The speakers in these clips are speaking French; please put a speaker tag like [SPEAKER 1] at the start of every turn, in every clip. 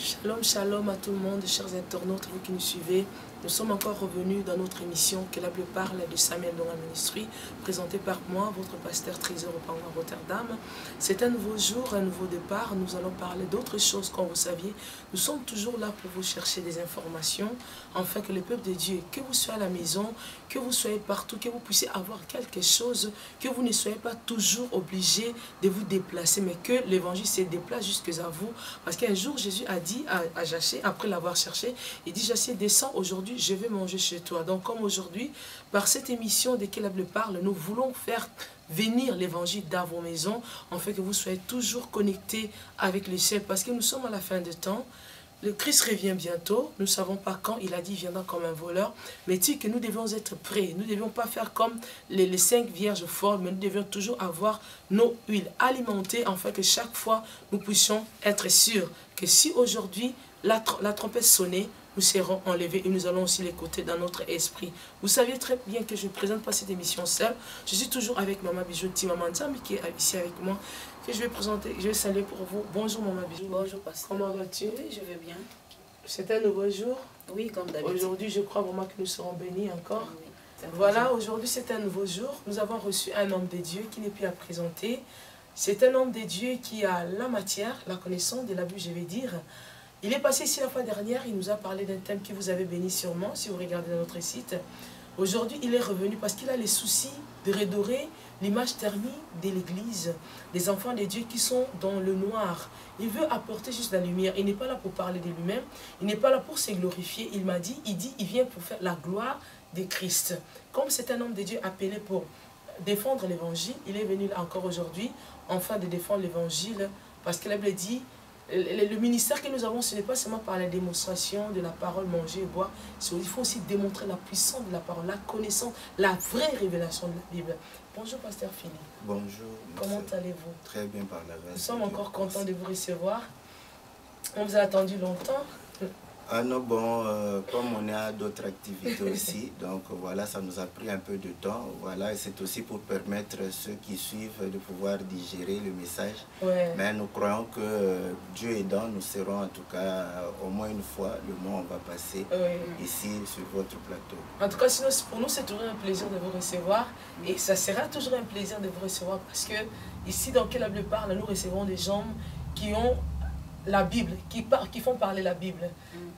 [SPEAKER 1] Shalom, shalom à tout le monde, chers internautes, vous qui nous suivez. Nous sommes encore revenus dans notre émission que la Bible parle de Samuel Donga Ministry, présentée par moi, votre pasteur Trésor au Pangwa Rotterdam. C'est un nouveau jour, un nouveau départ. Nous allons parler d'autres choses, comme vous saviez. Nous sommes toujours là pour vous chercher des informations, afin que le peuple de Dieu, que vous soyez à la maison, que vous soyez partout, que vous puissiez avoir quelque chose, que vous ne soyez pas toujours obligés de vous déplacer, mais que l'évangile se déplace jusqu'à vous. Parce qu'un jour, Jésus a dit à Jachée, après l'avoir cherché, il dit: Jachée, descends aujourd'hui, je vais manger chez toi. Donc comme aujourd'hui, par cette émission de laquelle la Bible parle, nous voulons faire venir l'évangile dans vos maisons, afin que vous soyez toujours connectés avec le ciel, parce que nous sommes à la fin de temps. Le Christ revient bientôt, nous ne savons pas quand, il a dit il viendra comme un voleur, mais dit que nous devons être prêts, nous ne devions pas faire comme les 5 vierges folles, mais nous devions toujours avoir nos huiles alimentées, afin que chaque fois nous puissions être sûrs que si aujourd'hui la trompette sonnait, nous serons enlevés et nous allons aussi l'écouter dans notre esprit. Vous savez très bien que je ne présente pas cette émission seule. Je suis toujours avec Maman Bijouti, Maman Nzambi qui est ici avec moi, que je vais présenter, je vais saluer pour vous. Bonjour Maman Bijou.
[SPEAKER 2] Bonjour Pasteur.
[SPEAKER 1] Comment vas-tu?
[SPEAKER 2] Oui, je vais bien.
[SPEAKER 1] C'est un nouveau jour.
[SPEAKER 2] Oui, comme d'habitude.
[SPEAKER 1] Aujourd'hui, je crois vraiment que nous serons bénis encore.
[SPEAKER 2] Oui,
[SPEAKER 1] voilà, aujourd'hui c'est un nouveau jour. Nous avons reçu un homme de Dieu qui n'est plus à présenter. C'est un homme de Dieu qui a la matière, la connaissance de la Bible, je vais dire. Il est passé ici la fois dernière, il nous a parlé d'un thème qui vous avait béni sûrement, si vous regardez dans notre site. Aujourd'hui, il est revenu parce qu'il a les soucis de redorer l'image ternie de l'Église, des enfants de Dieu qui sont dans le noir. Il veut apporter juste la lumière. Il n'est pas là pour parler de lui-même, il n'est pas là pour se glorifier. Il m'a dit, il vient pour faire la gloire de Christ. Comme c'est un homme de Dieu appelé pour défendre l'Évangile, il est venu encore aujourd'hui, enfin de défendre l'Évangile, parce que la Bible dit, le ministère que nous avons, ce n'est pas seulement par la démonstration de la parole, manger et boire. Il faut aussi démontrer la puissance de la parole, la connaissance, la vraie révélation de la Bible. Bonjour, Pasteur Philippe.
[SPEAKER 3] Bonjour.
[SPEAKER 1] Comment allez-vous?
[SPEAKER 3] Très bien par la grâce.
[SPEAKER 1] Nous sommes encore contents de vous recevoir. On vous a attendu longtemps.
[SPEAKER 3] Ah non, bon, comme on a d'autres activités aussi, donc voilà, ça nous a pris un peu de temps. Voilà, et c'est aussi pour permettre à ceux qui suivent de pouvoir digérer le message.
[SPEAKER 1] Ouais.
[SPEAKER 3] Mais nous croyons que Dieu aidant, nous serons en tout cas au moins une fois le mois, on va passer ici sur votre plateau.
[SPEAKER 1] En tout cas, sinon, pour nous, c'est toujours un plaisir de vous recevoir. Et ça sera toujours un plaisir de vous recevoir parce que ici, dans quelle la Bible parle, nous recevons des gens qui ont la Bible, qui font parler la Bible.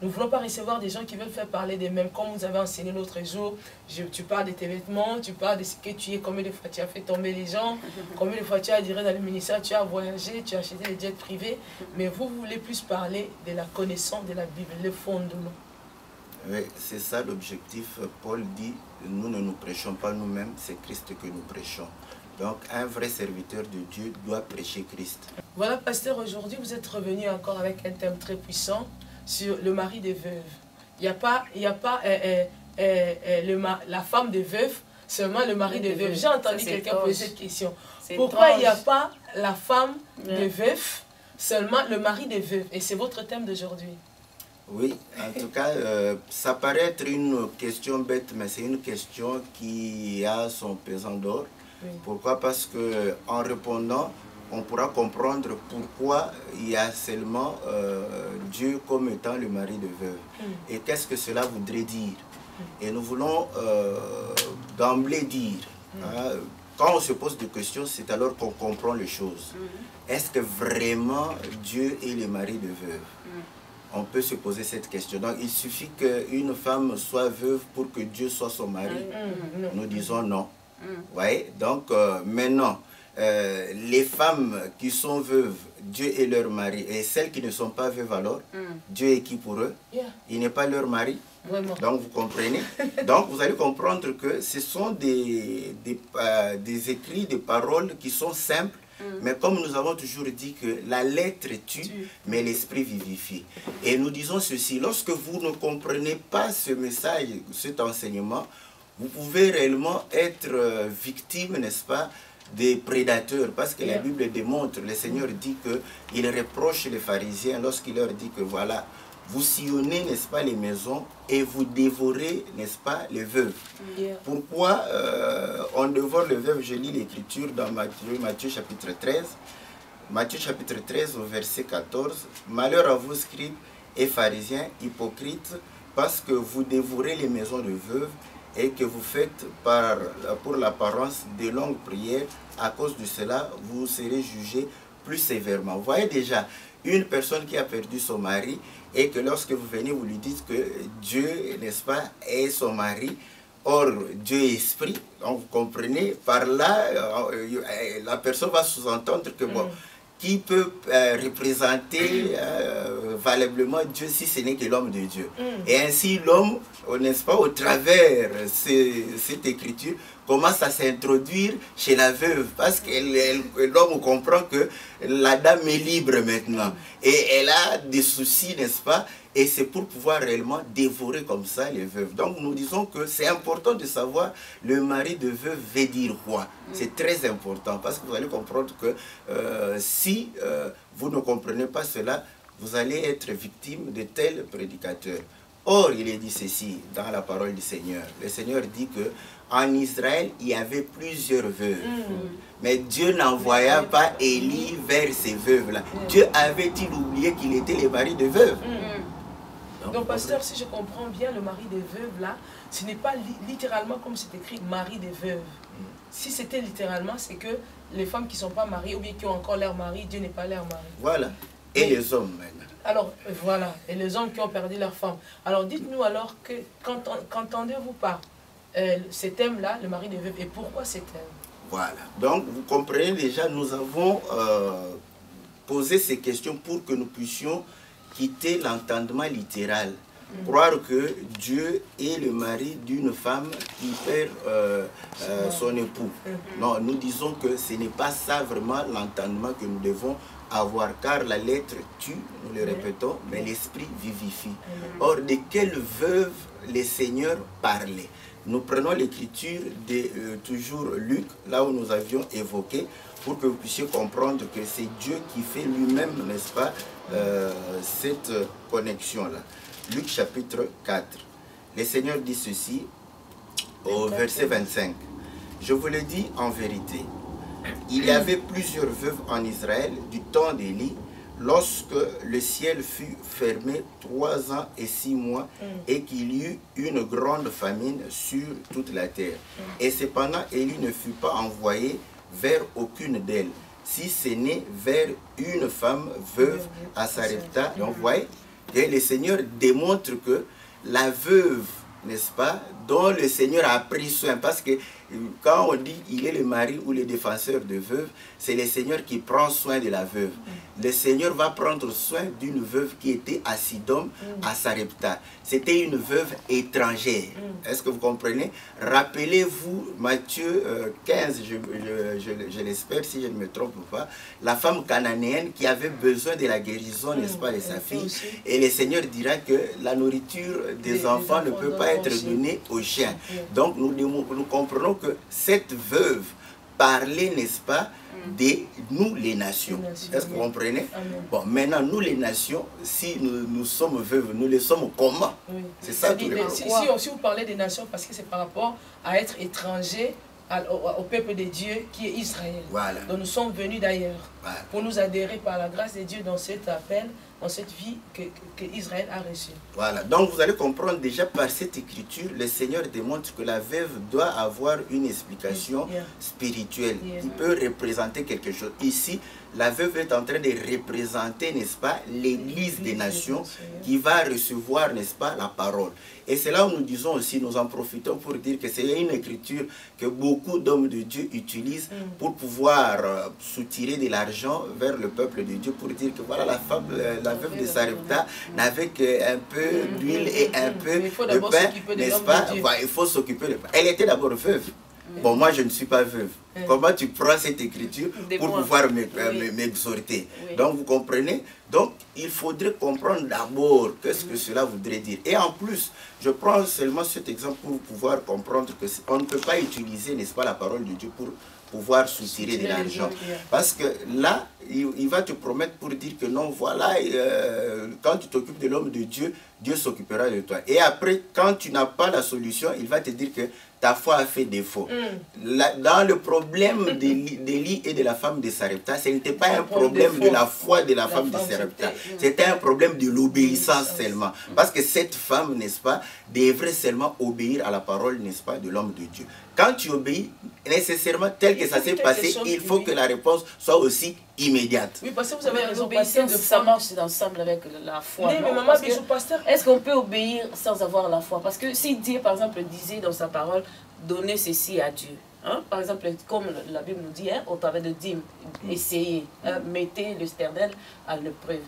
[SPEAKER 1] Nous ne voulons pas recevoir des gens qui veulent faire parler d'eux-mêmes. Comme vous avez enseigné l'autre jour, tu parles de tes vêtements, tu parles de ce que tu es, combien de fois tu as fait tomber les gens, combien de fois tu as duré dans le ministère, tu as voyagé, tu as acheté des jets privés. Mais vous voulez plus parler de la connaissance de la Bible, le fondement.
[SPEAKER 3] Oui, c'est ça l'objectif. Paul dit, nous ne nous prêchons pas nous-mêmes, c'est Christ que nous prêchons. Donc, un vrai serviteur de Dieu doit prêcher Christ. Voilà,
[SPEAKER 1] pasteur, aujourd'hui, vous êtes revenu encore avec un thème très puissant sur le mari des veuves. Il n'y a pas, la femme des veuves, seulement le mari des veuves. J'ai entendu quelqu'un poser cette question. Pourquoi il n'y a pas la femme des veuves, seulement le mari des veuves? Et c'est votre thème d'aujourd'hui.
[SPEAKER 3] Oui, en tout cas, ça paraît être une question bête, mais c'est une question qui a son pesant d'or. Oui. Pourquoi? Parce qu'en répondant, on pourra comprendre pourquoi il y a seulement Dieu comme étant le mari de veuve. Et qu'est-ce que cela voudrait dire? Et nous voulons d'emblée dire, hein, quand on se pose des questions, c'est alors qu'on comprend les choses. Est-ce que vraiment Dieu est le mari de veuve? On peut se poser cette question. Donc, il suffit qu'une femme soit veuve pour que Dieu soit son mari. Nous disons non. Ouais, donc, maintenant, les femmes qui sont veuves, Dieu est leur mari. Et celles qui ne sont pas veuves alors, Dieu est qui pour eux? Il n'est pas leur mari. Vraiment. Donc, vous comprenez? Donc, vous allez comprendre que ce sont des écrits, des paroles qui sont simples. Mais comme nous avons toujours dit que la lettre tue, mais l'esprit vivifie. Et nous disons ceci, lorsque vous ne comprenez pas ce message, cet enseignement, vous pouvez réellement être victime, n'est-ce pas, des prédateurs. Parce que la Bible démontre, le Seigneur dit qu'il reproche les pharisiens lorsqu'il leur dit que voilà, vous sillonnez, n'est-ce pas, les maisons et vous dévorez, n'est-ce pas, les veuves. Pourquoi on dévore les veuves? Je lis l'écriture dans Matthieu chapitre 13. Matthieu chapitre 13 au verset 14. Malheur à vous, scribes et pharisiens, hypocrites, parce que vous dévorez les maisons de veuves et que vous faites pour l'apparence de longues prières. À cause de cela, vous serez jugés plus sévèrement. Vous voyez déjà une personne qui a perdu son mari et que lorsque vous venez, vous lui dites que Dieu, n'est-ce pas, est son mari. Or, Dieu est esprit. Donc, vous comprenez, par là, la personne va sous-entendre que, bon, qui peut représenter valablement Dieu si ce n'est que l'homme de Dieu. Et ainsi, l'homme, n'est-ce pas, au travers cette écriture, commence à s'introduire chez la veuve, parce que l'homme comprend que la dame est libre maintenant. Et elle a des soucis, n'est-ce pas? Et c'est pour pouvoir réellement dévorer comme ça les veuves. Donc nous disons que c'est important de savoir le mari de veuve veut dire quoi. C'est très important, parce que vous allez comprendre que si vous ne comprenez pas cela, vous allez être victime de tels prédicateurs. Or, il est dit ceci dans la parole du Seigneur. Le Seigneur dit que en Israël, il y avait plusieurs veuves. Mais Dieu n'envoya pas Élie vers ces veuves-là. Dieu avait-il oublié qu'il était le mari de veuves?
[SPEAKER 1] Donc, pasteur, si je comprends bien, le mari des veuves, là, ce n'est pas littéralement comme c'est écrit mari des veuves. Si c'était littéralement, c'est que les femmes qui ne sont pas mariées ou bien qui ont encore leur mari, Dieu n'est pas leur mari.
[SPEAKER 3] Voilà. Et les hommes maintenant.
[SPEAKER 1] Alors, voilà. Et les hommes qui ont perdu leur femme. Alors, dites-nous alors, qu'entendez-vous par ce thème-là, le mari des veuves, et pourquoi ce thème?
[SPEAKER 3] Voilà. Donc, vous comprenez déjà, nous avons posé ces questions pour que nous puissions quitter l'entendement littéral. Croire que Dieu est le mari d'une femme qui perd son époux. Non, nous disons que ce n'est pas ça vraiment l'entendement que nous devons avoir, car la lettre tue, nous le répétons, mais l'esprit vivifie. Or, de quelle veuve le Seigneur parlait? Nous prenons l'écriture de toujours Luc, là où nous avions évoqué, pour que vous puissiez comprendre que c'est Dieu qui fait lui-même, n'est-ce pas, cette connexion-là. Luc chapitre 4. Le Seigneur dit ceci au verset 25. Je vous le dis en vérité, il y avait plusieurs veuves en Israël du temps d'Élie, lorsque le ciel fut fermé 3 ans et 6 mois et qu'il y eut une grande famine sur toute la terre. Et cependant, Élie ne fut pas envoyé vers aucune d'elles, si ce n'est vers une femme veuve à Sarepta. Donc, vous voyez, et le Seigneur démontre que la veuve, n'est-ce pas, dont le Seigneur a pris soin, parce que quand on dit il est le mari ou le défenseur de veuve, c'est le Seigneur qui prend soin de la veuve. Le Seigneur va prendre soin d'une veuve qui était à Sidom, à Sarepta. C'était une veuve étrangère. Est-ce que vous comprenez? Rappelez-vous Matthieu 15, je l'espère si je ne me trompe pas, la femme cananéenne qui avait besoin de la guérison, n'est-ce pas, de sa fille. Et le Seigneur dira que la nourriture des enfants ne peut pas être donnée aux chiens. Donc nous comprenons que cette veuve parlait, n'est-ce pas, de nous les nations. Est-ce que vous comprenez? Bon, maintenant, nous les nations, si nous sommes veuves, nous le sommes comment? C'est ça tout le monde.
[SPEAKER 1] Si vous parlez des nations, parce que c'est par rapport à être étranger au peuple de Dieu qui est Israël.
[SPEAKER 3] Voilà.
[SPEAKER 1] Donc nous sommes venus d'ailleurs pour nous adhérer par la grâce de Dieu dans cet appel, dans cette vie que Israël a reçue. Voilà,
[SPEAKER 3] donc vous allez comprendre déjà par cette écriture, le Seigneur démontre que la veuve doit avoir une explication spirituelle qui peut représenter quelque chose. Ici, la veuve est en train de représenter, n'est-ce pas, l'Église des nations qui va recevoir, n'est-ce pas, la parole. Et c'est là où nous disons aussi, nous en profitons pour dire que c'est une écriture que beaucoup d'hommes de Dieu utilisent pour pouvoir soutirer de l'argent vers le peuple de Dieu, pour dire que voilà, la veuve de Sarepta n'avait qu'un peu d'huile et un peu de pain, n'est-ce pas? Il faut s'occuper de pain. Elle était d'abord veuve. Bon, moi je ne suis pas veuve. Comment tu prends cette écriture pour pouvoir m'exhorter? Donc vous comprenez? Donc il faudrait comprendre d'abord qu'est-ce que cela voudrait dire. Et en plus, je prends seulement cet exemple pour pouvoir comprendre qu'on ne peut pas utiliser, n'est-ce pas, la parole de Dieu pour pouvoir soutirer de l'argent. Parce que là, il va te promettre pour dire que non, voilà, quand tu t'occupes de l'homme de Dieu, Dieu s'occupera de toi. Et après, quand tu n'as pas la solution, il va te dire que ta foi a fait défaut. Dans le problème d'Élie et de la femme de Sarepta, ce n'était pas un problème de la foi de la femme de Sarepta. C'était un problème de l'obéissance seulement. Parce que cette femme, n'est-ce pas, devrait seulement obéir à la parole, n'est-ce pas, de l'homme de Dieu. Quand tu obéis, nécessairement, tel que ça s'est passé, il faut que la réponse soit aussi immédiate.
[SPEAKER 1] Oui, parce que vous avez raison.
[SPEAKER 2] Ça marche ensemble avec la foi.
[SPEAKER 1] Oui, mais maman, bisou, pasteur.
[SPEAKER 2] Est-ce qu'on peut obéir sans avoir la foi? Parce que si Dieu, par exemple, disait dans sa parole, donnez ceci à Dieu. Hein? Par exemple, comme la Bible nous dit, hein, au travers de dîmes, essayez, hein, mettez l'Éternel à l'épreuve.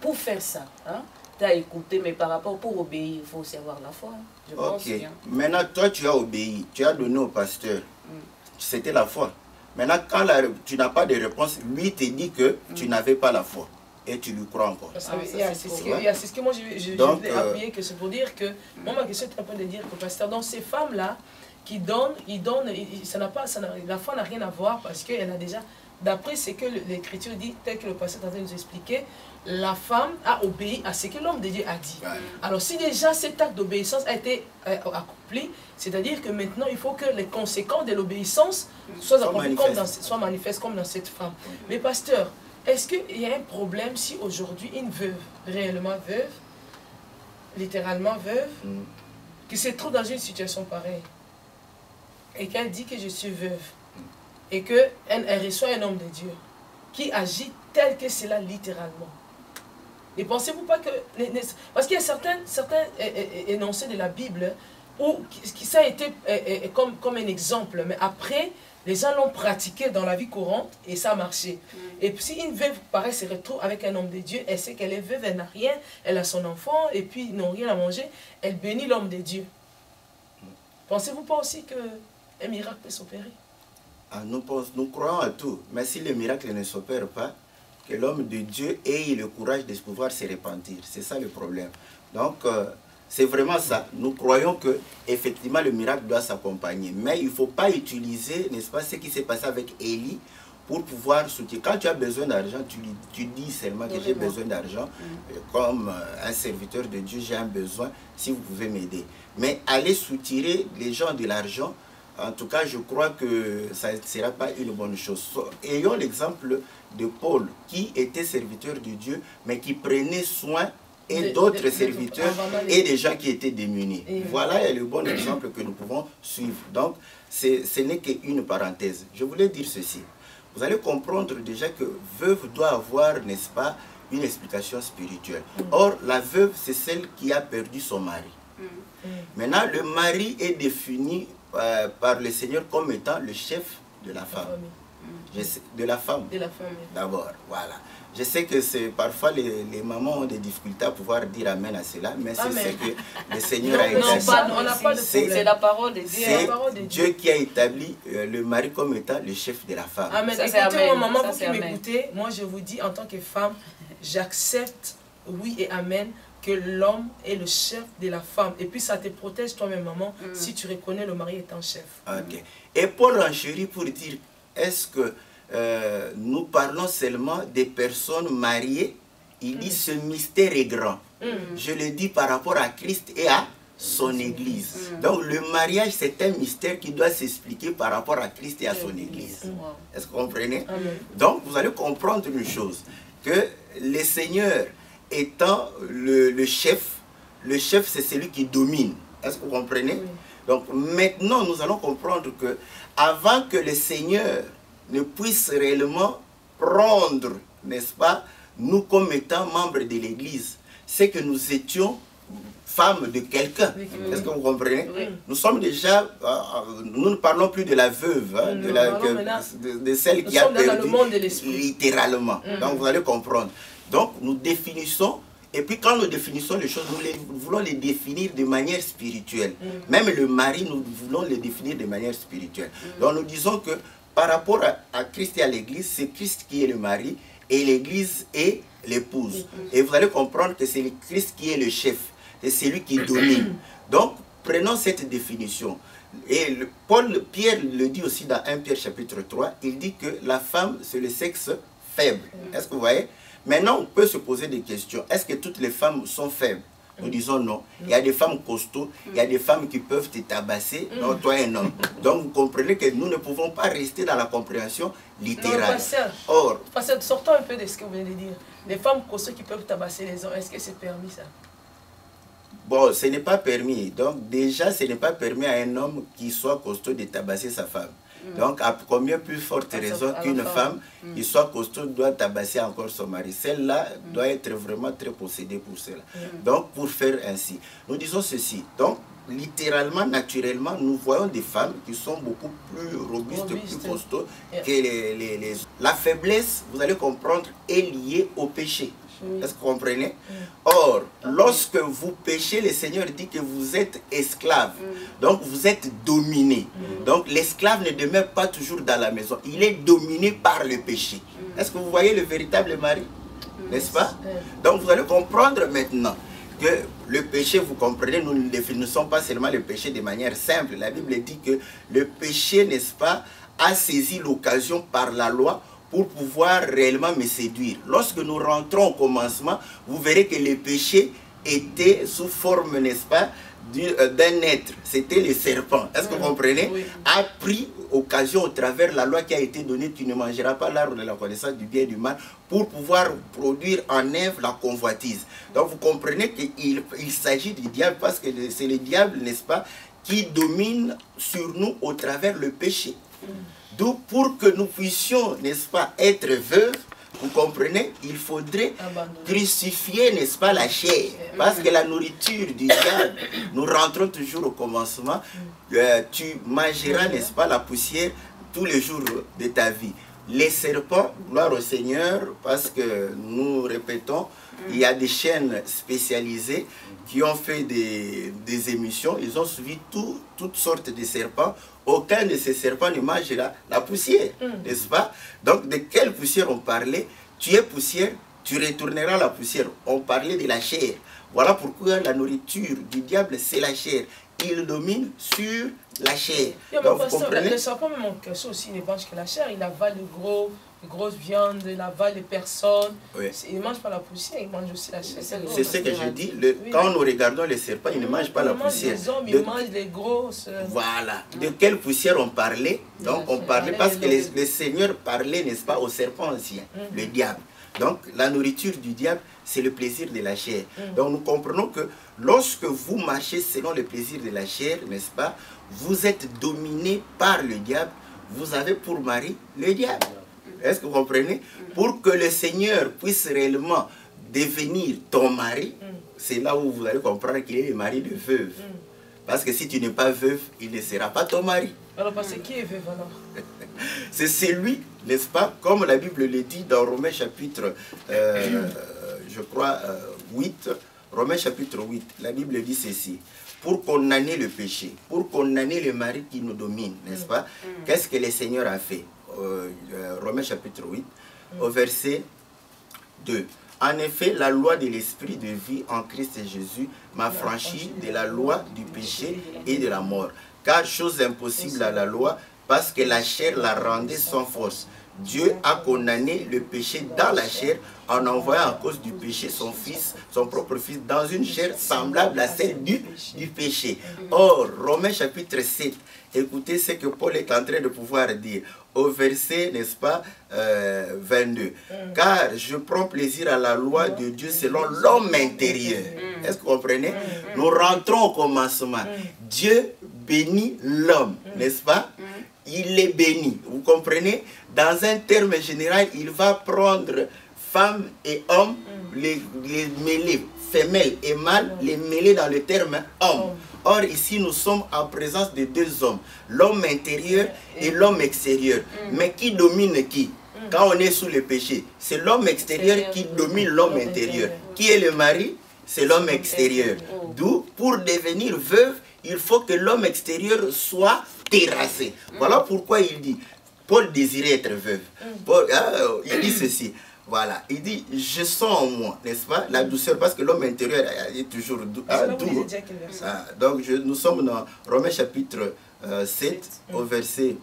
[SPEAKER 2] Pour faire ça, hein, tu as écouté, mais par rapport, pour obéir, il faut aussi avoir la foi. Je pense bien.
[SPEAKER 3] Maintenant, toi, tu as obéi, tu as donné au pasteur. C'était la foi. Maintenant, quand tu n'as pas de réponse, lui te dit que tu n'avais pas la foi. Et tu lui crois encore.
[SPEAKER 1] C'est ce que moi je voulais appuyer, que c'est pour dire que, moi ma question est en train de dire que pasteur, donc ces femmes-là qui donnent, la foi n'a rien à voir parce qu'elle a déjà, d'après ce que l'Écriture dit, tel que le pasteur est en train de nous expliquer, la femme a obéi à ce que l'homme de Dieu a dit. Ouais. Alors si déjà cet acte d'obéissance a été accompli, c'est-à-dire que maintenant il faut que les conséquences de l'obéissance soient manifestes comme dans cette femme. Mais pasteur, est-ce qu'il y a un problème si aujourd'hui une veuve, réellement veuve, littéralement veuve, qui se trouve dans une situation pareille, et qu'elle dit que je suis veuve, et qu'elle reçoit un homme de Dieu, qui agit tel que cela littéralement? Ne pensez-vous pas que... Parce qu'il y a certains énoncés de la Bible où ça a été comme un exemple, mais après, les gens l'ont pratiqué dans la vie courante et ça a marché. Et puis si une veuve, pareil, se retrouve avec un homme de Dieu, elle sait qu'elle est veuve, elle n'a rien, elle a son enfant et puis ils n'ont rien à manger, elle bénit l'homme de Dieu. Pensez-vous pas aussi qu'un miracle peut s'opérer?
[SPEAKER 3] Nous croyons à tout, mais si le miracle ne s'opère pas, que l'homme de Dieu ait le courage de pouvoir se repentir. C'est ça le problème. Donc, c'est vraiment ça. Nous croyons que effectivement le miracle doit s'accompagner. Mais il ne faut pas utiliser, n'est-ce pas, ce qui s'est passé avec Élie pour pouvoir soutenir. Quand tu as besoin d'argent, tu dis seulement que j'ai besoin d'argent. Comme un serviteur de Dieu, j'ai un besoin, si vous pouvez m'aider. Mais aller soutirer les gens de l'argent, en tout cas, je crois que ça ne sera pas une bonne chose. Ayons l'exemple de Paul, qui était serviteur de Dieu, mais qui prenait soin et d'autres serviteurs et des gens qui étaient démunis. Voilà le bon exemple que nous pouvons suivre. Donc, ce n'est qu'une parenthèse. Je voulais dire ceci. Vous allez comprendre déjà que veuve doit avoir, n'est-ce pas, une explication spirituelle. Or, la veuve, c'est celle qui a perdu son mari. Maintenant, le mari est défini par le Seigneur comme étant le chef de la femme. De la femme. D'abord, voilà. Je sais que parfois les mamans ont des difficultés à pouvoir dire amen à cela, mais c'est ce que le Seigneur a établi.
[SPEAKER 2] C'est la parole de Dieu.
[SPEAKER 3] C'est Dieu qui a établi le mari comme étant le chef de la femme.
[SPEAKER 1] Amen. Écoutez-moi, maman, vous qui m'écoutez, moi je vous dis en tant que femme, j'accepte, oui et amen, que l'homme est le chef de la femme. Et puis ça te protège toi-même, maman, si tu reconnais le mari étant chef.
[SPEAKER 3] Ok. Et Paul renchérit pour dire, est-ce que nous parlons seulement des personnes mariées? Il dit, ce mystère est grand. Je le dis par rapport à Christ et à son Église. Donc le mariage, c'est un mystère qui doit s'expliquer par rapport à Christ et à son Église. Est-ce que vous comprenez? Donc vous allez comprendre une chose, que le Seigneur étant le chef c'est celui qui domine. Est-ce que vous comprenez? Donc maintenant nous allons comprendre que avant que le Seigneur ne puisse réellement prendre, n'est-ce pas, nous comme étant membres de l'Église, c'est que nous étions femmes de quelqu'un. Est-ce que vous comprenez? Nous sommes déjà, nous ne parlons plus de la veuve, hein, de celle qui a perdu littéralement. Donc vous allez comprendre. Donc nous définissons, et puis quand nous définissons les choses, nous voulons les définir de manière spirituelle. Même le mari, nous voulons les définir de manière spirituelle. Donc nous disons que par rapport à Christ et à l'Église, c'est Christ qui est le mari et l'Église est l'épouse. Et vous allez comprendre que c'est Christ qui est le chef, c'est lui qui domine. Donc prenons cette définition. Et Pierre le dit aussi dans 1 Pierre chapitre 3, il dit que la femme c'est le sexe faible. Est-ce que vous voyez? Maintenant on peut se poser des questions. Est-ce que toutes les femmes sont faibles? Nous disons non. Il y a des femmes costauds, il y a des femmes qui peuvent te tabasser, non, toi un homme. Donc vous comprenez que nous ne pouvons pas rester dans la compréhension littérale.
[SPEAKER 1] Or, sortons un peu de ce que vous venez de dire. Les femmes costauds qui peuvent tabasser les hommes, est-ce que c'est permis ça?
[SPEAKER 3] Bon, ce n'est pas permis. Donc déjà, ce n'est pas permis à un homme qui soit costaud de tabasser sa femme. Donc, à combien plus forte raison qu'une femme qui soit costaud doit tabasser encore son mari. Celle-là doit être vraiment très possédée pour cela. Donc, pour faire ainsi, nous disons ceci. Donc, littéralement, naturellement, nous voyons des femmes qui sont beaucoup plus robustes, plus costauds que les... La faiblesse, vous allez comprendre, est liée au péché. Est-ce que vous comprenez? Or, lorsque vous péchez, le Seigneur dit que vous êtes esclave. Donc, vous êtes dominé. Donc, l'esclave ne demeure pas toujours dans la maison. Il est dominé par le péché. Est-ce que vous voyez le véritable mari? N'est-ce pas? Donc, vous allez comprendre maintenant que le péché, vous comprenez, nous ne définissons pas seulement le péché de manière simple. La Bible dit que le péché, n'est-ce pas, a saisi l'occasion par la loi pour pouvoir réellement me séduire. Lorsque nous rentrons au commencement, vous verrez que le péché était sous forme, n'est-ce pas, d'un être. C'était le serpent. Est-ce que vous comprenez? A pris occasion au travers la loi qui a été donnée, tu ne mangeras pas l'arbre de la connaissance du bien et du mal, pour pouvoir produire en Ève la convoitise. Donc vous comprenez qu'il s'agit du diable, parce que c'est le diable, n'est-ce pas, qui domine sur nous au travers le péché. D'où pour que nous puissions, n'est-ce pas, être veuves, vous comprenez, il faudrait crucifier, n'est-ce pas, la chair. Parce que la nourriture du diable, nous rentrons toujours au commencement, tu mangeras, n'est-ce pas, la poussière tous les jours de ta vie. Les serpents, gloire au Seigneur, parce que nous répétons, il y a des chaînes spécialisées qui ont fait des émissions, ils ont suivi toutes sortes de serpents. Aucun de ces serpents ne mangera la poussière, n'est-ce pas? Donc, de quelle poussière on parlait? Tu es poussière, tu retourneras la poussière. On parlait de la chair. Voilà pourquoi la nourriture du diable, c'est la chair. Il domine sur la chair. Donc, vous comprenez?
[SPEAKER 1] Le serpent, même en question aussi, il ne mange que la chair. Il avale les grosses viandes, il avale les personnes. Il ne mange pas la poussière, il mange aussi la chair.
[SPEAKER 3] C'est ce que je dis. Quand nous regardons les serpents, ils ne mangent pas la poussière.
[SPEAKER 1] Les hommes, ils mangent les grosses.
[SPEAKER 3] Voilà. De quelle poussière on parlait? Donc, on parlait parce que le Seigneur parlait, n'est-ce pas, au serpent ancien, le diable. Donc, la nourriture du diable, c'est le plaisir de la chair. Donc, nous comprenons que lorsque vous marchez selon le plaisir de la chair, n'est-ce pas, vous êtes dominé par le diable. Vous avez pour mari le diable. Est-ce que vous comprenez? Pour que le Seigneur puisse réellement devenir ton mari, c'est là où vous allez comprendre qu'il est le mari de veuve. Parce que si tu n'es pas veuve, il ne sera pas ton mari.
[SPEAKER 1] Alors, parce que qui est veuve alors?
[SPEAKER 3] C'est celui, n'est-ce pas, comme la Bible le dit dans Romains chapitre, je crois, 8, Romains chapitre 8, la Bible dit ceci: pour condamner le péché, pour condamner le mari qui nous domine, n'est-ce pas? Qu'est-ce que le Seigneur a fait? Romains chapitre 8, au verset 2. En effet, la loi de l'esprit de vie en Christ Jésus m'a franchi de la loi du péché et de la mort. Car chose impossible à la loi, parce que la chair la rendait sans force. Dieu a condamné le péché dans la chair en envoyant à cause du péché son fils, son propre fils, dans une chair semblable à celle du péché. Or, Romains chapitre 7, écoutez ce que Paul est en train de pouvoir dire au verset, n'est-ce pas, 22. Car je prends plaisir à la loi de Dieu selon l'homme intérieur. Est-ce que vous comprenez? Nous rentrons au commencement. Dieu bénit l'homme, n'est-ce pas? Il est béni. Vous comprenez? Dans un terme général, il va prendre femmes et hommes, les mêler, femelles et mâles, les mêler dans le terme homme. Or, ici, nous sommes en présence de deux hommes, l'homme intérieur et l'homme extérieur. Mais qui domine qui? Quand on est sous le péché, c'est l'homme extérieur qui domine l'homme intérieur. Qui est le mari? C'est l'homme extérieur. D'où, pour devenir veuve, il faut que l'homme extérieur soit terrassé. Voilà pourquoi il dit, Paul désirait être veuve. Paul, il dit ceci. Voilà, il dit, je sens en moi, n'est-ce pas, la douceur, parce que l'homme intérieur est toujours doux. Donc, nous sommes dans Romains chapitre 7, au verset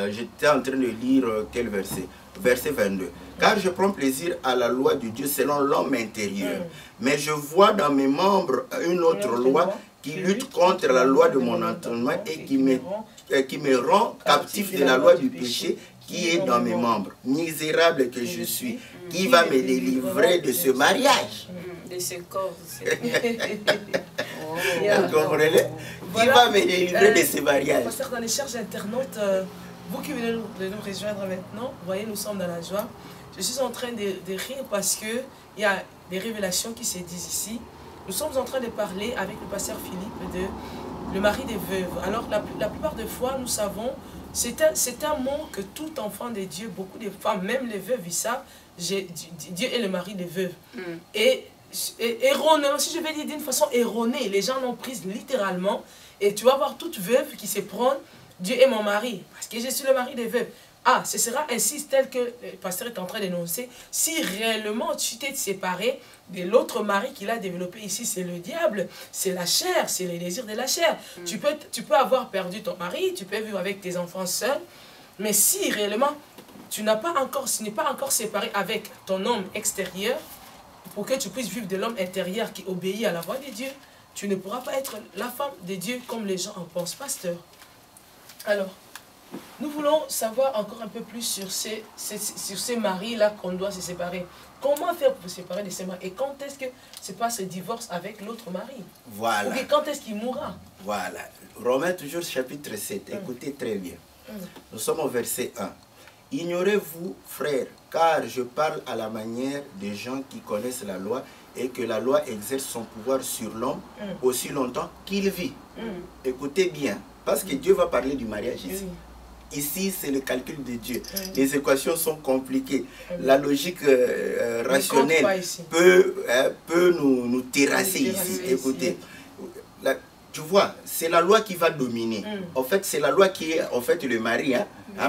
[SPEAKER 3] J'étais en train de lire quel verset? Verset 22. Car je prends plaisir à la loi de Dieu selon l'homme intérieur. Mais je vois dans mes membres une autre loi qui lutte contre la loi de mon entendement et qui me rend captif de la loi du péché qui est dans mes membres. Misérable que je suis, qui va me délivrer de ce mariage?
[SPEAKER 2] De ce corps.
[SPEAKER 3] Vous comprenez? Qui va me délivrer de ce mariage?
[SPEAKER 1] Pasteur, dans les chers internautes, vous qui venez de nous rejoindre maintenant, vous voyez, nous sommes dans la joie. Je suis en train de rire parce qu'il y a des révélations qui se disent ici. Nous sommes en train de parler avec le pasteur Philippe de le mari des veuves. Alors, la plupart des fois, nous savons, c'est un mot que tout enfant de Dieu, beaucoup de femmes, même les veuves, ils savent, Dieu est le mari des veuves. Et erronément, si je vais dire d'une façon erronée, les gens l'ont prise littéralement. Et tu vas voir toute veuve qui se prend, Dieu est mon mari, parce que je suis le mari des veuves. Ah, ce sera ainsi tel que le pasteur est en train d'énoncer. Si réellement tu t'es séparé de l'autre mari qu'il a développé ici, c'est le diable, c'est la chair, c'est les désirs de la chair. Tu peux avoir perdu ton mari, tu peux vivre avec tes enfants seuls, mais si réellement tu n'es pas encore séparé avec ton homme extérieur, pour que tu puisses vivre de l'homme intérieur qui obéit à la voix de Dieu, tu ne pourras pas être la femme de Dieu comme les gens en pensent, pasteur. Alors, nous voulons savoir encore un peu plus sur ces maris-là qu'on doit se séparer. Comment faire pour se séparer de ces maris? Et quand est-ce que se passe le divorce avec l'autre mari?
[SPEAKER 3] Voilà.
[SPEAKER 1] Ou quand est-ce qu'il mourra?
[SPEAKER 3] Voilà. Romains toujours chapitre 7. Écoutez très bien. Nous sommes au verset 1. Ignorez-vous, frères, car je parle à la manière des gens qui connaissent la loi et que la loi exerce son pouvoir sur l'homme aussi longtemps qu'il vit. Écoutez bien, parce que Dieu va parler du mariage ici. Ici, c'est le calcul de Dieu. Les équations sont compliquées. La logique rationnelle peut nous terrasser ici. Écoutez, tu vois, c'est la loi qui va dominer. En fait, c'est la loi qui est en fait le mari,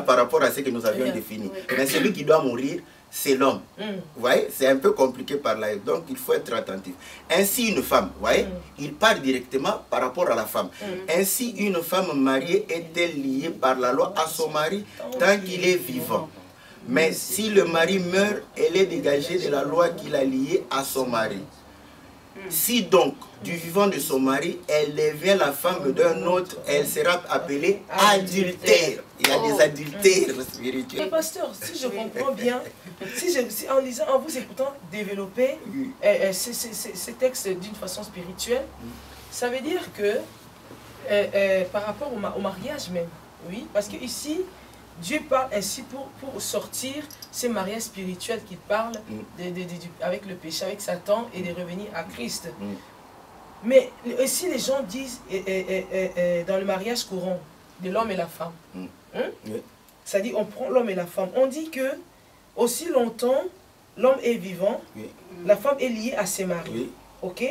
[SPEAKER 3] par rapport à ce que nous avions défini. Mais celui qui doit mourir, c'est l'homme. Vous voyez, c'est un peu compliqué par là. Donc, il faut être attentif. Ainsi, une femme, vous voyez, il part directement par rapport à la femme. Ainsi, une femme mariée est-elle liée par la loi à son mari tant qu'il est vivant. Mais si le mari meurt, elle est dégagée de la loi qui l'a liée à son mari. Si donc, du vivant de son mari, elle devient la femme d'un autre, elle sera appelée adultère. Il y a des adultères spirituels.
[SPEAKER 1] Mais pasteur, si je comprends bien, si en lisant, en vous écoutant développer ces textes d'une façon spirituelle, ça veut dire que par rapport au mariage même, oui, parce que ici, Dieu parle ainsi pour sortir ces mariages spirituels qu'il parle avec le péché, avec Satan et de revenir à Christ. Mais aussi les gens disent dans le mariage courant de l'homme et la femme, ça dit on prend l'homme et la femme, on dit que aussi longtemps l'homme est vivant, la femme est liée à ses maris. Ok?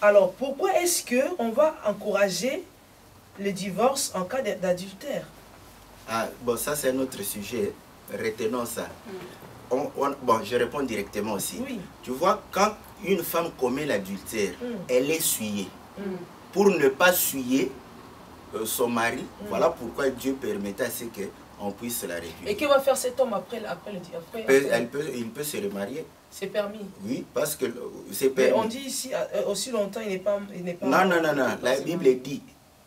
[SPEAKER 1] Alors pourquoi est-ce qu'on va encourager le divorce en cas d'adultère?
[SPEAKER 3] Ah, bon, ça c'est un autre sujet. Retenons ça. Bon, je réponds directement aussi. Tu vois, quand une femme commet l'adultère, elle est souillée. Pour ne pas souiller son mari, voilà pourquoi Dieu permettait à ce qu'on puisse la réduire.
[SPEAKER 1] Et que va faire cet homme après le divorce?
[SPEAKER 3] Il peut se remarier.
[SPEAKER 1] C'est permis.
[SPEAKER 3] Oui, parce que c'est permis.
[SPEAKER 1] Mais on dit ici, aussi longtemps, il n'est pas...
[SPEAKER 3] Non. La Bible dit,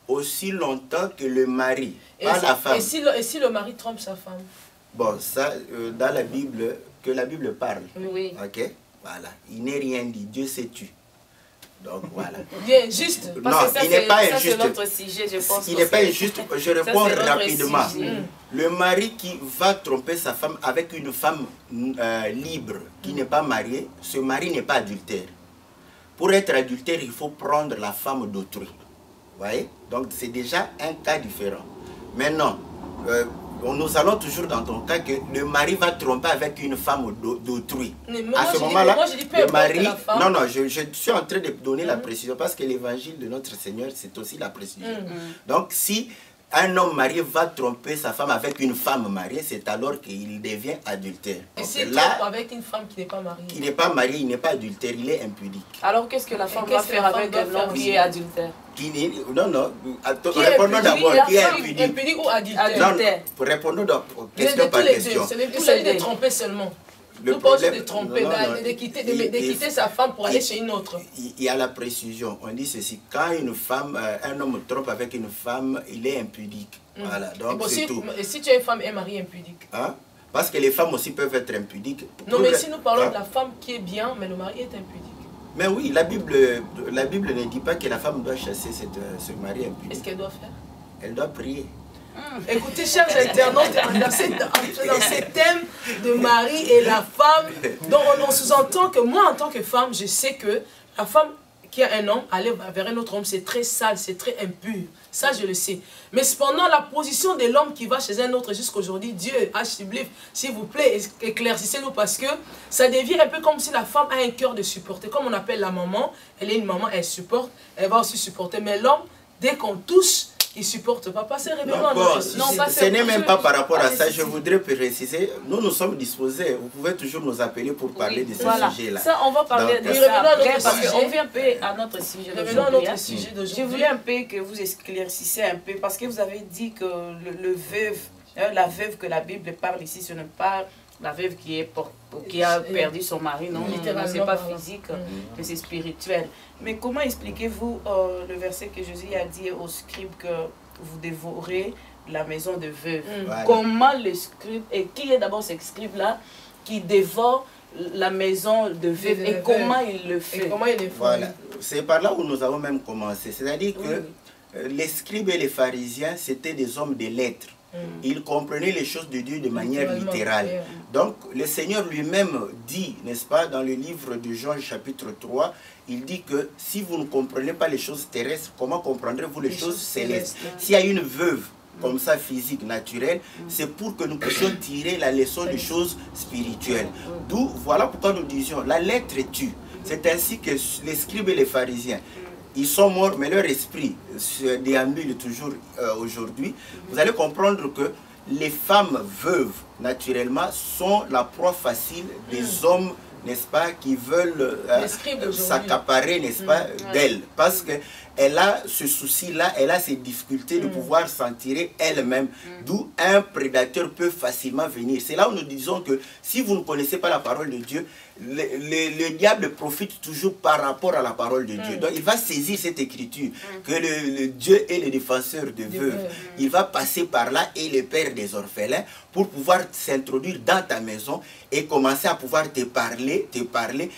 [SPEAKER 3] aussi longtemps que le mari, pas la femme.
[SPEAKER 1] Et si le mari trompe sa femme?
[SPEAKER 3] Bon, ça, dans la Bible, que la Bible parle.
[SPEAKER 2] Oui.
[SPEAKER 3] Ok? Voilà. Il n'est rien dit. Dieu s'est tu. Donc, voilà.
[SPEAKER 1] Bien, juste.
[SPEAKER 3] Non, il n'est pas injuste.
[SPEAKER 2] C'est notre sujet, je pense.
[SPEAKER 3] Il n'est pas injuste. Je réponds rapidement. Le mari qui va tromper sa femme avec une femme libre, qui n'est pas mariée, ce mari n'est pas adultère. Pour être adultère, il faut prendre la femme d'autrui. Vous voyez? Donc, c'est déjà un cas différent. Maintenant, nous allons toujours dans ton cas que le mari va tromper avec une femme d'autrui. À ce moment-là, le mari... Non, je suis en train de donner la précision parce que l'évangile de notre Seigneur, c'est aussi la précision. Donc, si un homme marié va tromper sa femme avec une femme mariée, c'est alors qu'il devient adultère.
[SPEAKER 1] Et s'il trompe avec une femme qui n'est pas mariée?
[SPEAKER 3] Qui n'est pas mariée, il n'est pas adultère, il est impudique.
[SPEAKER 2] Alors qu'est-ce que la femme va faire avec un homme qui est adultère?
[SPEAKER 3] Non, répondons d'abord, qui est impudique?
[SPEAKER 1] Impudique ou adultère?
[SPEAKER 3] Non, répondons question par question.
[SPEAKER 1] Ce n'est plus de tromper seulement. Nous pensons de tromper, de quitter sa femme pour aller chez une autre.
[SPEAKER 3] Il y a la précision. On dit ceci, quand un homme trompe avec une femme, il est impudique. Voilà, donc c'est tout.
[SPEAKER 1] Et si tu es une femme et mari impudique?
[SPEAKER 3] Hein? Parce que les femmes aussi peuvent être impudiques.
[SPEAKER 1] Non, mais si nous parlons de la femme qui est bien, mais le mari est impudique.
[SPEAKER 3] Mais oui, la Bible ne dit pas que la femme doit chasser ce mari impudique.
[SPEAKER 1] Qu'est-ce qu'elle doit faire?
[SPEAKER 3] Elle doit prier.
[SPEAKER 1] Écoutez, chers internautes, dans ces thèmes de mari et la femme, donc on sous-entend que moi, en tant que femme, je sais que la femme qui a un homme, aller vers un autre homme, c'est très sale, c'est très impur. Ça, je le sais. Mais cependant, la position de l'homme qui va chez un autre jusqu'aujourd'hui, Dieu, s'il vous plaît, éclaircissez-nous, parce que ça devient un peu comme si la femme a un cœur de supporter. Comme on appelle la maman, elle est une maman, elle supporte, elle va aussi supporter. Mais l'homme, dès qu'on touche, il ne supporte pas passer
[SPEAKER 3] ce n'est même pas par rapport à ça. Je voudrais préciser, nous sommes disposés. Vous pouvez toujours nous appeler pour parler de ce sujet-là.
[SPEAKER 2] Ça, on va parler de ça après, parce qu'on vient un peu à notre sujet d'aujourd'hui. Je voulais un peu que vous éclaircissiez un peu, parce que vous avez dit que la veuve que la Bible parle ici, ce n'est pas la veuve qui a perdu son mari, non, c'est pas physique, mais c'est spirituel. Mais comment expliquez-vous le verset que Jésus a dit aux scribes que vous dévorez la maison de veuve? Voilà. Comment les scribes, et qui est d'abord ces scribes-là qui dévorent la maison de veuve, et comment il le fait?
[SPEAKER 3] Voilà, c'est par là où nous avons même commencé. C'est-à-dire que les scribes et les pharisiens, c'était des hommes de lettres. Ils comprenaient les choses de Dieu de manière littérale. Donc, le Seigneur lui-même dit, n'est-ce pas, dans le livre de Jean, chapitre 3, il dit que si vous ne comprenez pas les choses terrestres, comment comprendrez-vous les choses célestes? S'il y a une veuve comme ça, physique, naturelle, c'est pour que nous puissions tirer la leçon des choses spirituelles. D'où, voilà pourquoi nous disions, la lettre tue. C'est ainsi que les scribes et les pharisiens, ils sont morts, mais leur esprit se déambule toujours aujourd'hui. Vous allez comprendre que les femmes veuves, naturellement, sont la proie facile des hommes, n'est-ce pas, qui veulent s'accaparer, n'est-ce pas, d'elle. Parce qu'elle a ce souci-là, elle a ces difficultés de pouvoir s'en tirer elle-même, d'où un prédateur peut facilement venir. C'est là où nous disons que si vous ne connaissez pas la parole de Dieu, le diable profite toujours par rapport à la parole de Dieu. Donc il va saisir cette écriture, que le Dieu est le défenseur de veuves. Il va passer par là et le père des orphelins pour pouvoir s'introduire dans ta maison et commencer à pouvoir te parler.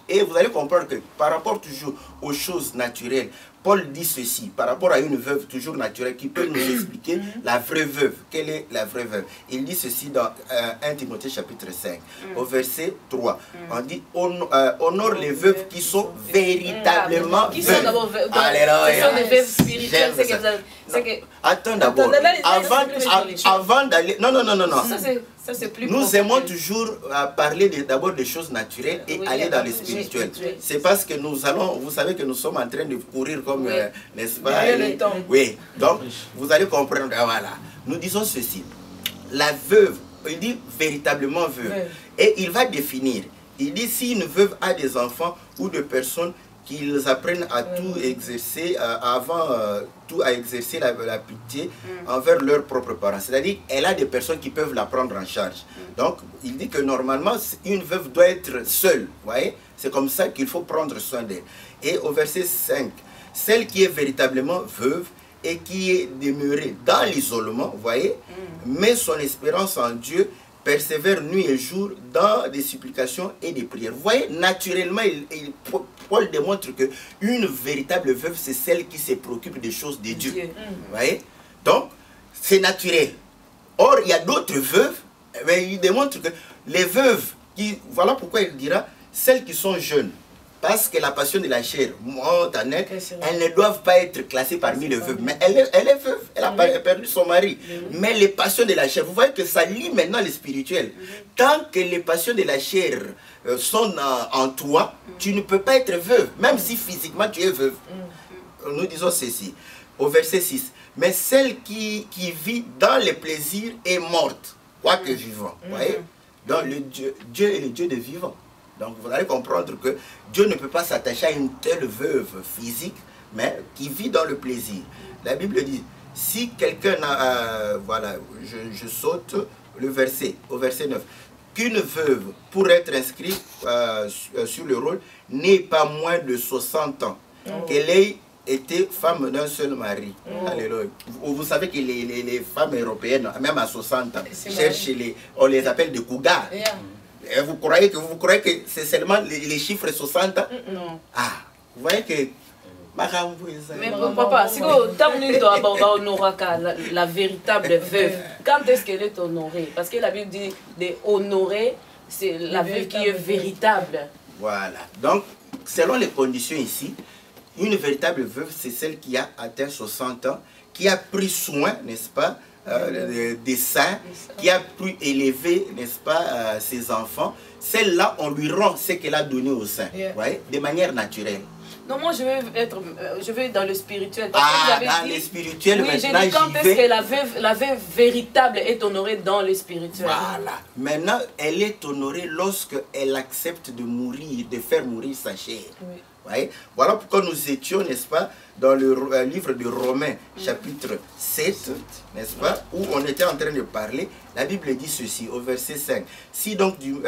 [SPEAKER 3] Et vous allez comprendre que par rapport toujours aux choses naturelles, Paul dit ceci, par rapport à une veuve toujours naturelle, qui peut nous expliquer la vraie veuve. Quelle est la vraie veuve? Il dit ceci dans 1 Timothée chapitre 5, au verset 3. On dit, honore les veuves qui sont véritablement veuves. Qui sont d'abord veuves. Alléluia. Ce sont des veuves spirituelles. Attends d'abord, avant d'aller... Non.
[SPEAKER 2] Ça, c'est plus
[SPEAKER 3] nous aimons toujours parler d'abord des choses naturelles et aller dans les spirituels. C'est parce que nous allons, vous savez que nous sommes en train de courir comme, n'est-ce pas? Oui, donc vous allez comprendre, voilà. Nous disons ceci, la veuve, il dit véritablement veuve, et il va définir, il dit si une veuve a des enfants ou des personnes qu'ils apprennent à tout exercer, tout à exercer la pitié envers leurs propres parents. C'est-à-dire elle a des personnes qui peuvent la prendre en charge. Donc, il dit que normalement, une veuve doit être seule. Vous voyez? C'est comme ça qu'il faut prendre soin d'elle. Et au verset 5, celle qui est véritablement veuve et qui est demeurée dans l'isolement, vous voyez, met son espérance en Dieu, persévère nuit et jour dans des supplications et des prières. Vous voyez, naturellement, Paul démontre qu'une véritable veuve, c'est celle qui se préoccupe des choses de Dieu. Vous voyez? Donc, c'est naturel. Or, il y a d'autres veuves, mais il démontre que les veuves, voilà pourquoi il dira, celles qui sont jeunes, parce que la passion de la chair monte en elle, elles ne doivent pas être classées parmi les veuves. Mais elle est veuve, elle a perdu son mari. Mais les passions de la chair, vous voyez que ça lie maintenant les spirituels. Tant que les passions de la chair sont en toi, tu ne peux pas être veuve, même si physiquement tu es veuve. Nous disons ceci, au verset 6. Mais celle qui vit dans les plaisirs est morte, quoique vivant. Vous voyez? Donc Dieu est le Dieu des vivants. Donc vous allez comprendre que Dieu ne peut pas s'attacher à une telle veuve physique, mais qui vit dans le plaisir. La Bible dit, si quelqu'un a... voilà, je saute le verset, au verset 9. Qu'une veuve, pour être inscrite sur le rôle, n'ait pas moins de 60 ans. Qu'elle ait été femme d'un seul mari. Alléluia. Vous savez que les femmes européennes, même à 60 ans, cherchent on les appelle des cougars. Et vous croyez que c'est seulement les chiffres 60 ans?
[SPEAKER 2] Non.
[SPEAKER 3] Ah, vous voyez que...
[SPEAKER 2] Mais papa, si vous la véritable veuve, quand est-ce qu'elle est honorée? Parce que la Bible dit d'honorer, c'est la veuve qui est véritable.
[SPEAKER 3] Voilà. Donc, selon les conditions ici, une véritable veuve, c'est celle qui a atteint 60 ans, qui a pris soin, n'est-ce pas, des saints, qui a pu élever, n'est-ce pas, ses enfants. Celle-là, on lui rend ce qu'elle a donné aux saints, ouais, de manière naturelle.
[SPEAKER 2] Non, moi je veux être dans le spirituel.
[SPEAKER 3] Dans le spirituel,
[SPEAKER 2] oui,
[SPEAKER 3] maintenant,
[SPEAKER 2] j'ai dit quand est-ce que la veuve véritable est honorée dans le spirituel.
[SPEAKER 3] Voilà. Maintenant, elle est honorée lorsqu'elle accepte de mourir, de faire mourir sa chair. Oui. Ouais. Voilà pourquoi nous étions, n'est-ce pas, dans le livre de Romains, chapitre 7, n'est-ce pas, où on était en train de parler. La Bible dit ceci, au verset 5. Si donc du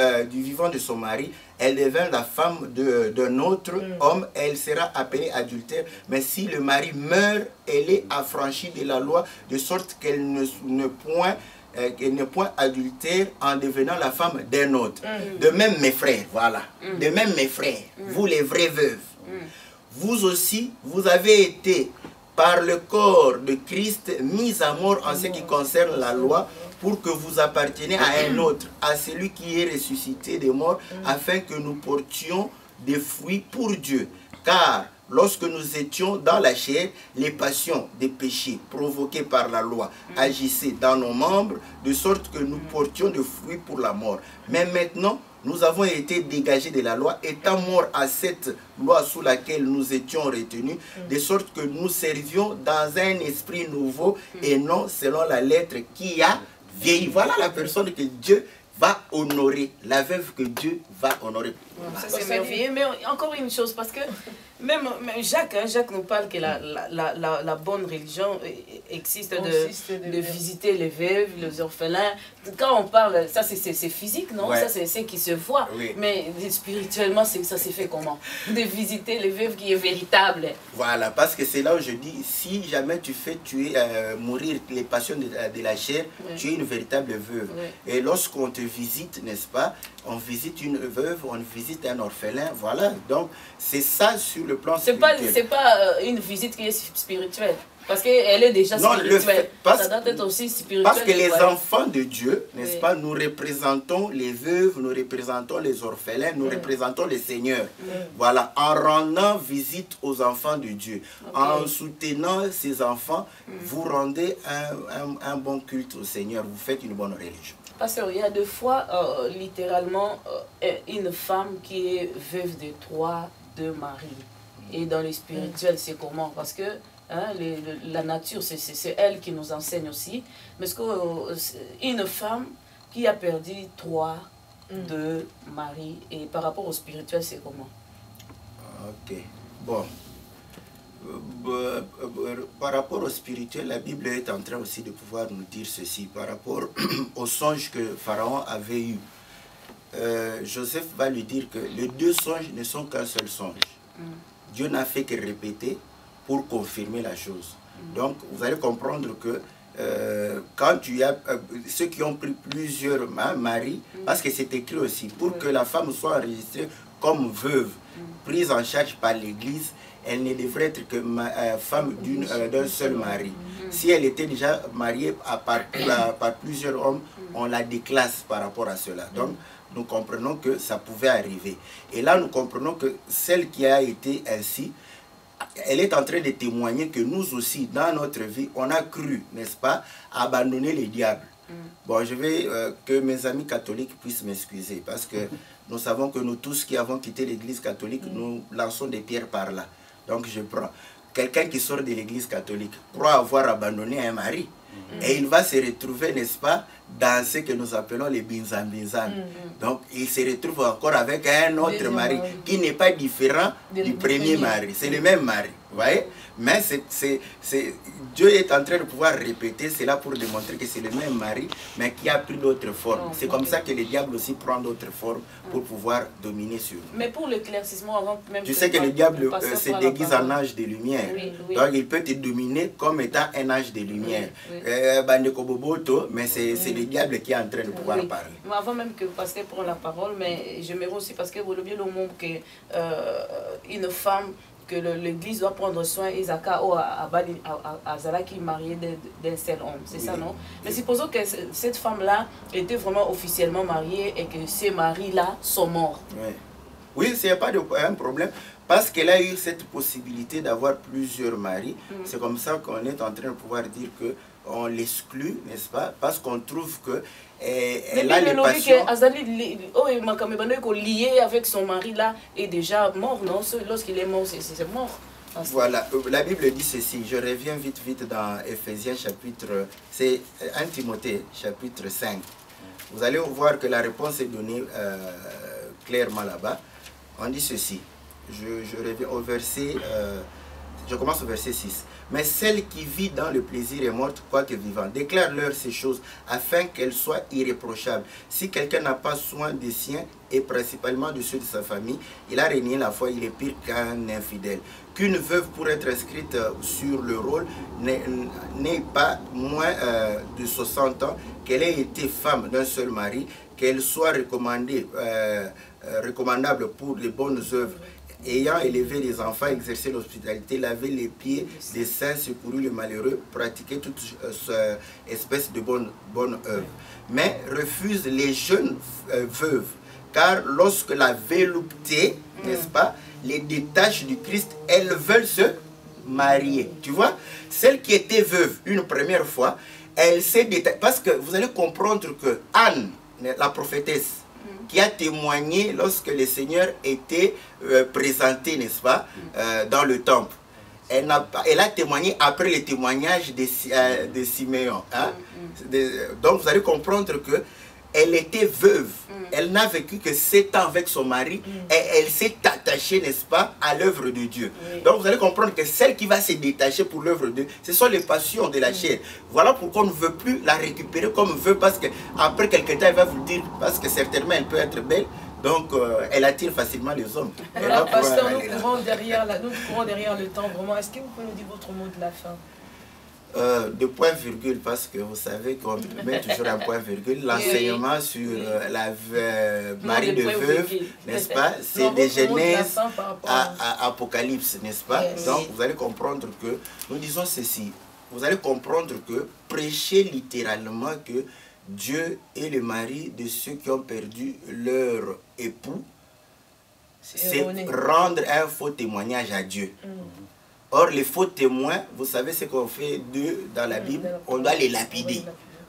[SPEAKER 3] vivant de son mari, elle devint la femme d'un autre homme, elle sera appelée adultère. Mais si le mari meurt, elle est affranchie de la loi, de sorte qu'elle n'est point adultère en devenant la femme d'un autre. De même, mes frères, voilà. De même, mes frères, vous les vraies veuves, vous aussi, vous avez été par le corps de Christ mis à mort en ce qui concerne la loi, pour que vous apparteniez à un autre, à celui qui est ressuscité des morts, afin que nous portions des fruits pour Dieu. Car lorsque nous étions dans la chair, les passions des péchés provoqués par la loi agissaient dans nos membres, de sorte que nous portions des fruits pour la mort. Mais maintenant, nous avons été dégagés de la loi, étant morts à cette loi sous laquelle nous étions retenus, de sorte que nous servions dans un esprit nouveau et non selon la lettre qui a vieilli. Voilà la personne que Dieu va honorer, la veuve que Dieu va honorer.
[SPEAKER 2] Ça c'est merveilleux, mais encore une chose, parce que même Jacques nous parle que la bonne religion existe de visiter les veuves, les orphelins. Quand on parle, ça c'est physique, non? Ouais. Ça c'est ce qui se voit, oui. Mais spirituellement, ça s'est fait comment? De visiter les veuves qui est véritable.
[SPEAKER 3] Voilà, parce que c'est là où je dis, si jamais tu fais mourir les passions de la chair, oui. Tu es une véritable veuve. Oui. Et lorsqu'on te visite, n'est-ce pas, on visite une veuve, on visite un orphelin, voilà. Donc, c'est ça sur le plan spirituel.
[SPEAKER 2] C'est pas une visite qui est spirituelle, parce qu'elle est déjà spirituelle. Ça doit être aussi spirituel.
[SPEAKER 3] Parce que les enfants de Dieu, n'est-ce pas, nous représentons les veuves, nous représentons les orphelins, nous représentons les seigneurs. Voilà, en rendant visite aux enfants de Dieu, en soutenant ces enfants, vous rendez un bon culte au Seigneur, vous faites une bonne religion.
[SPEAKER 2] Pasteur, il y a deux fois, littéralement, une femme qui est veuve de 3 maris. Et dans le spirituel, c'est comment? Parce que la nature, c'est elle qui nous enseigne aussi. Mais une femme qui a perdu 3 maris, et par rapport au spirituel, c'est comment?
[SPEAKER 3] Ok, bon. Par rapport au spirituel, la Bible est en train aussi de pouvoir nous dire ceci. Par rapport au songe que Pharaon avait eu, Joseph va lui dire que les 2 songes ne sont qu'un seul songe. Dieu n'a fait que répéter pour confirmer la chose. Donc, vous allez comprendre que quand tu as ceux qui ont pris plusieurs maris, parce que c'est écrit aussi, pour que la femme soit enregistrée comme veuve, prise en charge par l'Église, elle ne devrait être que femme d'un seul mari. Si elle était déjà mariée par plusieurs hommes, on la déclasse par rapport à cela. Donc, nous comprenons que ça pouvait arriver. Et là, nous comprenons que celle qui a été ainsi, elle est en train de témoigner que nous aussi, dans notre vie, on a cru, n'est-ce pas, abandonner les diables. Bon, je vais que mes amis catholiques puissent m'excuser, parce que nous savons que nous tous qui avons quitté l'église catholique, nous lançons des pierres par là. Donc je prends. quelqu'un qui sort de l'église catholique croit avoir abandonné un mari. Et il va se retrouver, n'est-ce pas, dans ce que nous appelons les binzam-binzam. Donc, il se retrouve encore avec un autre mari qui n'est pas différent du premier mari. C'est le même mari, vous voyez. Mais Dieu est en train de pouvoir répéter cela pour démontrer que c'est le même mari, mais qui a pris d'autres formes. C'est comme ça que le diable aussi prend d'autres formes pour pouvoir dominer sur nous.
[SPEAKER 2] Mais pour l'éclaircissement, avant même...
[SPEAKER 3] Tu sais que le diable se déguise en ange de lumière. Donc il peut te dominer comme étant un ange de lumière. Mais c'est le diable qui est en train de pouvoir parler.
[SPEAKER 2] Mais avant même que Pasteur prenne la parole, mais j'aimerais aussi, parce que vous le bien le monde qu'une femme, que l'église doit prendre soin, Isaka ou Azala qui est mariée d'un seul homme, c'est ça, non? Mais supposons que cette femme-là était vraiment officiellement mariée et que ces maris-là sont morts.
[SPEAKER 3] Oui, c'est pas un problème, parce qu'elle a eu cette possibilité d'avoir plusieurs maris. C'est comme ça qu'on est en train de pouvoir dire que on l'exclut, n'est-ce pas? Parce qu'on trouve que elle a les passions.
[SPEAKER 2] Lié avec son mari là est déjà mort, non? Lorsqu'il est mort, c'est mort.
[SPEAKER 3] Voilà, la Bible dit ceci. Je reviens vite dans Ephésiens chapitre, c'est 1 Timothée chapitre 5. Vous allez voir que la réponse est donnée clairement là-bas. On dit ceci. Je reviens au verset, je commence au verset 6. Mais celle qui vit dans le plaisir est morte, quoique vivante. Déclare-leur ces choses, afin qu'elles soient irréprochables. Si quelqu'un n'a pas soin des siens, et principalement de ceux de sa famille, il a renié la foi, il est pire qu'un infidèle. Qu'une veuve, pour être inscrite sur le rôle, n'ait pas moins de 60 ans, qu'elle ait été femme d'un seul mari, qu'elle soit recommandable pour les bonnes œuvres, ayant élevé les enfants, exercé l'hospitalité, lavé les pieds des saints, secouru les malheureux, pratiqué toute espèce de bonne œuvre. Mais refuse les jeunes veuves, car lorsque la velupté, n'est-ce pas, les détache du Christ, elles veulent se marier. Tu vois, celle qui était veuve une première fois, elle s'est détachée, parce que vous allez comprendre que Anne, la prophétesse, qui a témoigné lorsque le Seigneur était présenté, n'est-ce pas, dans le temple. Elle a témoigné après le témoignage de Siméon. Hein? Donc vous allez comprendre que elle était veuve. Elle n'a vécu que 7 ans avec son mari et elle s'est attachée, n'est-ce pas, à l'œuvre de Dieu. Donc vous allez comprendre que celle qui va se détacher pour l'œuvre de Dieu, ce sont les passions de la chair. Voilà pourquoi on ne veut plus la récupérer comme veuve, parce qu'après quelque temps, elle va vous le dire, parce que certainement elle peut être belle. Donc, elle attire facilement les hommes.
[SPEAKER 1] Alors, pasteur, nous courons derrière le temps, vraiment. Est-ce que vous pouvez nous dire votre mot de la fin?
[SPEAKER 3] De point virgule, parce que vous savez qu'on met toujours un point virgule. L'enseignement sur la mari de veuve, n'est-ce pas? C'est des Genèse à Apocalypse, n'est-ce pas? Donc, vous allez comprendre que, nous disons ceci, vous allez comprendre que prêcher littéralement que Dieu est le mari de ceux qui ont perdu leur époux, c'est rendre un faux témoignage à Dieu. Or, les faux témoins, vous savez ce qu'on fait d'eux dans la Bible, on doit les lapider.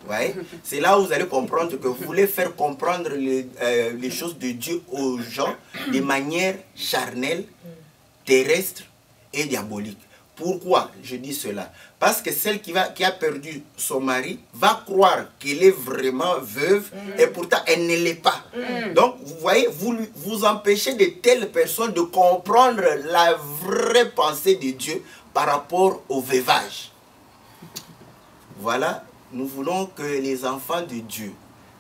[SPEAKER 3] Ouais. C'est là où vous allez comprendre que vous voulez faire comprendre les choses de Dieu aux gens de manière charnelle, terrestre et diabolique. Pourquoi je dis cela? Parce que celle qui a perdu son mari va croire qu'elle est vraiment veuve et pourtant elle ne l'est pas. Donc vous voyez, vous empêchez de telles personnes de comprendre la vraie pensée de Dieu par rapport au veuvage. Voilà, nous voulons que les enfants de Dieu,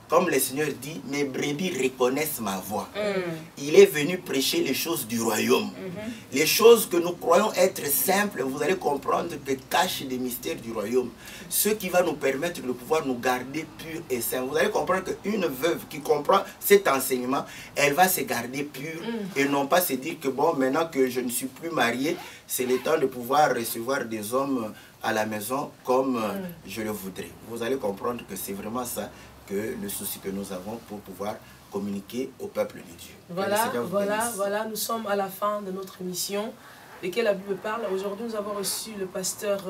[SPEAKER 3] comme le Seigneur dit, mes brebis reconnaissent ma voix. Il est venu prêcher les choses du royaume. Les choses que nous croyons être simples, vous allez comprendre que cachent des mystères du royaume. Ce qui va nous permettre de pouvoir nous garder purs et saints. Vous allez comprendre qu'une veuve qui comprend cet enseignement, elle va se garder pure et non pas se dire que bon, maintenant que je ne suis plus mariée, c'est le temps de pouvoir recevoir des hommes à la maison comme je le voudrais. Vous allez comprendre que c'est vraiment ça que le souci que nous avons pour pouvoir communiquer au peuple de Dieu.
[SPEAKER 1] Voilà, nous sommes à la fin de notre émission, de laquelle la Bible parle. Aujourd'hui, nous avons reçu le pasteur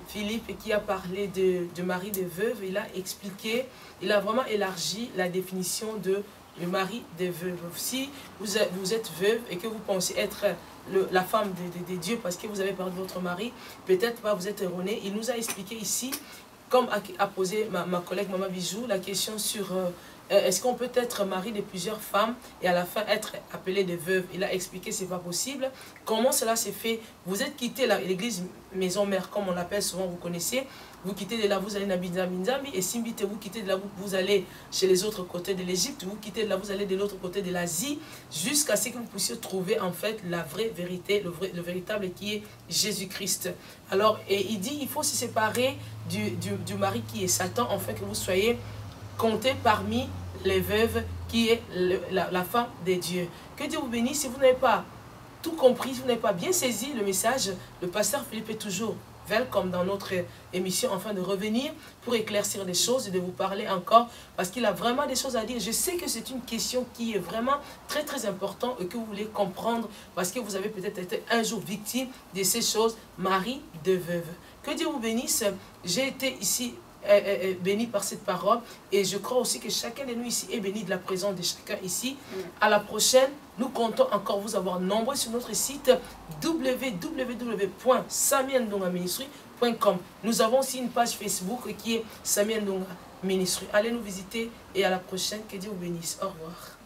[SPEAKER 1] Philippe qui a parlé de mari de veuve. Il a expliqué, il a vraiment élargi la définition de le mari des veuves. Si vous êtes veuve et que vous pensez être la femme de Dieu parce que vous avez perdu votre mari, peut-être pas, vous êtes erroné. Il nous a expliqué ici, comme a posé ma collègue Maman Bijou, la question sur est-ce qu'on peut être mari de plusieurs femmes et à la fin être appelé de veuve. Il a expliqué que ce n'est pas possible. Comment cela s'est fait? Vous êtes quitté l'église maison-mère, comme on l'appelle souvent, vous connaissez. Vous quittez de là, vous allez à Binzambi, et Simbite, vous quittez de là, vous allez chez les autres côtés de l'Égypte, vous quittez de là, vous allez de l'autre côté de l'Asie, jusqu'à ce que vous puissiez trouver en fait la vraie vérité, le véritable qui est Jésus-Christ. Alors, et il dit, il faut se séparer du mari qui est Satan, afin que vous soyez comptés parmi les veuves qui est la femme de Dieu. Que Dieu vous bénisse. Si vous n'avez pas tout compris, si vous n'avez pas bien saisi le message, le pasteur Philippe est toujours welcome dans notre émission, afin de revenir pour éclaircir des choses et de vous parler encore, parce qu'il a vraiment des choses à dire. Je sais que c'est une question qui est vraiment très très importante et que vous voulez comprendre, parce que vous avez peut-être été un jour victime de ces choses, mari de veuve. Que Dieu vous bénisse. J'ai été ici béni par cette parole, et je crois aussi que chacun de nous ici est béni de la présence de chacun ici. À la prochaine, nous comptons encore vous avoir nombreux sur notre site www.samiendongaministry.com. Nous avons aussi une page Facebook qui est Samiendonga Ministry. Allez nous visiter et à la prochaine. Que Dieu vous bénisse. Au revoir.